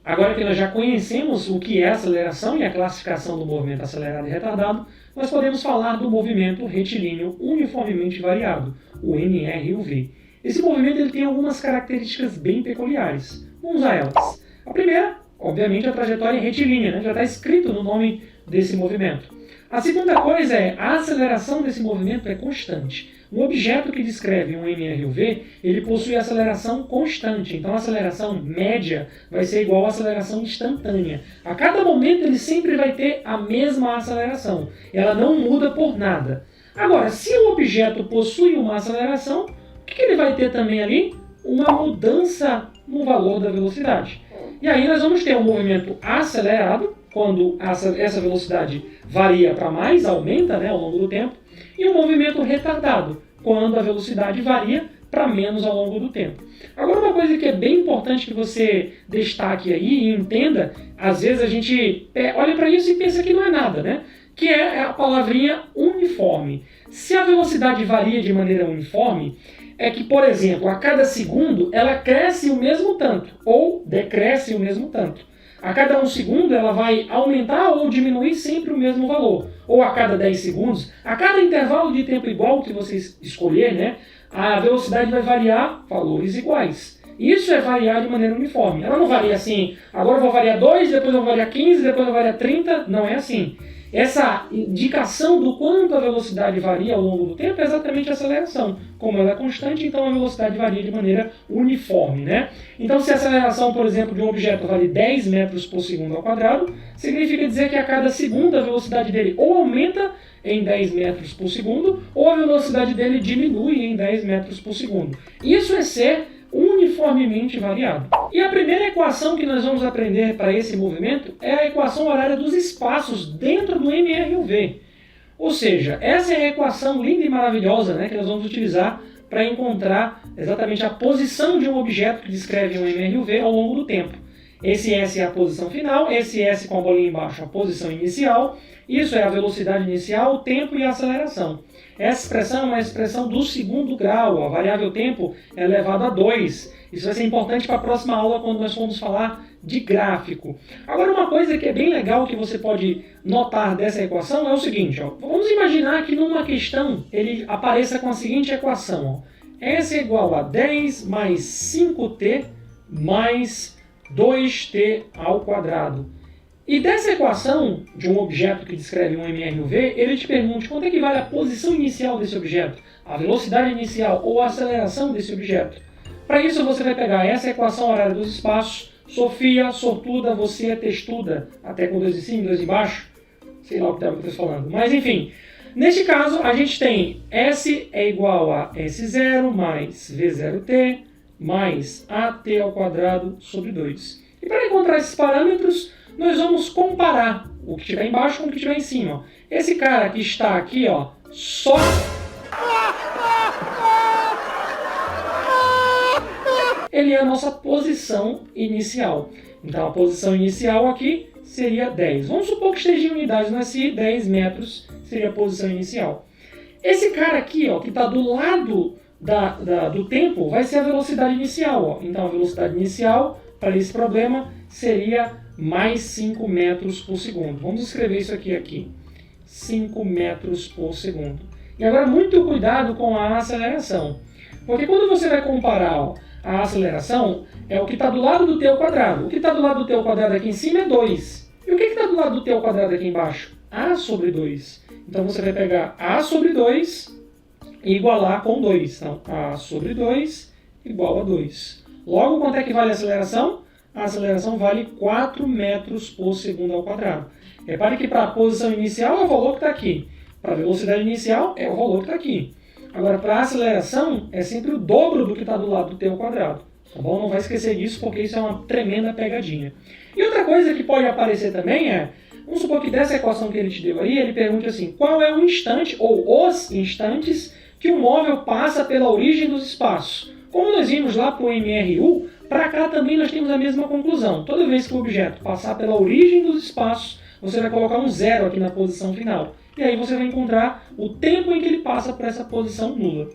Agora que nós já conhecemos o que é aceleração e a classificação do movimento acelerado e retardado, nós podemos falar do movimento retilíneo uniformemente variado, o MRUV. Esse movimento ele tem algumas características bem peculiares. Vamos a elas. A primeira, obviamente, é a trajetória retilínea, né? Já está escrito no nome desse movimento. A segunda coisa é a aceleração desse movimento é constante. Um objeto que descreve um MRUV, ele possui aceleração constante. Então a aceleração média vai ser igual à aceleração instantânea. A cada momento ele sempre vai ter a mesma aceleração. Ela não muda por nada. Agora, se o objeto possui uma aceleração, o que ele vai ter também ali? Uma mudança no valor da velocidade. E aí nós vamos ter um movimento acelerado, quando essa velocidade varia para mais, aumenta, né, ao longo do tempo, e um movimento retardado, quando a velocidade varia para menos ao longo do tempo. Agora, uma coisa que é bem importante que você destaque aí e entenda, às vezes a gente olha para isso e pensa que não é nada, né? Que é a palavrinha uniforme. Se a velocidade varia de maneira uniforme, é que, por exemplo, a cada segundo ela cresce o mesmo tanto, ou decresce o mesmo tanto. A cada 1 segundo ela vai aumentar ou diminuir sempre o mesmo valor. Ou a cada 10 segundos, a cada intervalo de tempo igual que você escolher, né, a velocidade vai variar valores iguais. Isso é variar de maneira uniforme. Ela não varia assim, agora eu vou variar 2, depois eu vou variar 15, depois eu vou variar 30. Não é assim. Essa indicação do quanto a velocidade varia ao longo do tempo é exatamente a aceleração. Como ela é constante, então a velocidade varia de maneira uniforme, né? Então, se a aceleração, por exemplo, de um objeto vale 10 metros por segundo ao quadrado, significa dizer que a cada segundo a velocidade dele ou aumenta em 10 metros por segundo, ou a velocidade dele diminui em 10 metros por segundo. Isso é ser uniformemente variado. E a primeira equação que nós vamos aprender para esse movimento é a equação horária dos espaços dentro do MRUV. Ou seja, essa é a equação linda e maravilhosa, né, que nós vamos utilizar para encontrar exatamente a posição de um objeto que descreve um MRUV ao longo do tempo. Esse S é a posição final, esse S com a bolinha embaixo é a posição inicial, isso é a velocidade inicial, o tempo e a aceleração. Essa expressão é uma expressão do segundo grau, a variável tempo é elevado a 2. Isso vai ser importante para a próxima aula quando nós formos falar de gráfico. Agora, uma coisa que é bem legal que você pode notar dessa equação é o seguinte, ó. Vamos imaginar que numa questão ele apareça com a seguinte equação, ó. S é igual a 10 mais 5t mais 2t ao quadrado. E dessa equação de um objeto que descreve um MRUV, ele te pergunta quanto é que vale a posição inicial desse objeto, a velocidade inicial ou a aceleração desse objeto. Para isso você vai pegar essa equação horária dos espaços. Sofia, sortuda, você é textuda, até com 2 em cima e 2 embaixo, sei lá o que eu estou falando. Mas enfim, neste caso a gente tem S é igual a S0 mais V0t mais AT ao quadrado sobre 2. E para encontrar esses parâmetros, nós vamos comparar o que estiver embaixo com o que estiver em cima. Esse cara que está aqui, ó, só... ele é a nossa posição inicial. Então a posição inicial aqui seria 10. Vamos supor que esteja em unidades no SI, 10 metros seria a posição inicial. Esse cara aqui, ó, que está do lado do tempo, vai ser a velocidade inicial. Ó. Então a velocidade inicial para esse problema seria mais 5 metros por segundo. Vamos escrever isso aqui. 5 metros por segundo. E agora muito cuidado com a aceleração. Porque quando você vai comparar, ó, a aceleração, é o que está do lado do t ao quadrado. O que está do lado do t ao quadrado aqui em cima é 2. E o que está do lado do t ao quadrado aqui embaixo? A sobre 2. Então você vai pegar a sobre 2 e igualar com 2. Então, a sobre 2 igual a 2. Logo, quanto é que vale a aceleração? A aceleração vale 4 metros por segundo ao quadrado. Repare que para a posição inicial é o valor que está aqui. Para a velocidade inicial é o valor que está aqui. Agora, para a aceleração, é sempre o dobro do que está do lado do t ao quadrado. Tá bom? Não vai esquecer disso, porque isso é uma tremenda pegadinha. E outra coisa que pode aparecer também é, vamos supor que dessa equação que ele te deu aí, ele pergunta assim, qual é o instante, ou os instantes, que o móvel passa pela origem dos espaços. Como nós vimos lá para o MRU, para cá também nós temos a mesma conclusão. Toda vez que o objeto passar pela origem dos espaços, você vai colocar um 0 aqui na posição final. E aí você vai encontrar o tempo em que ele passa por essa posição nula.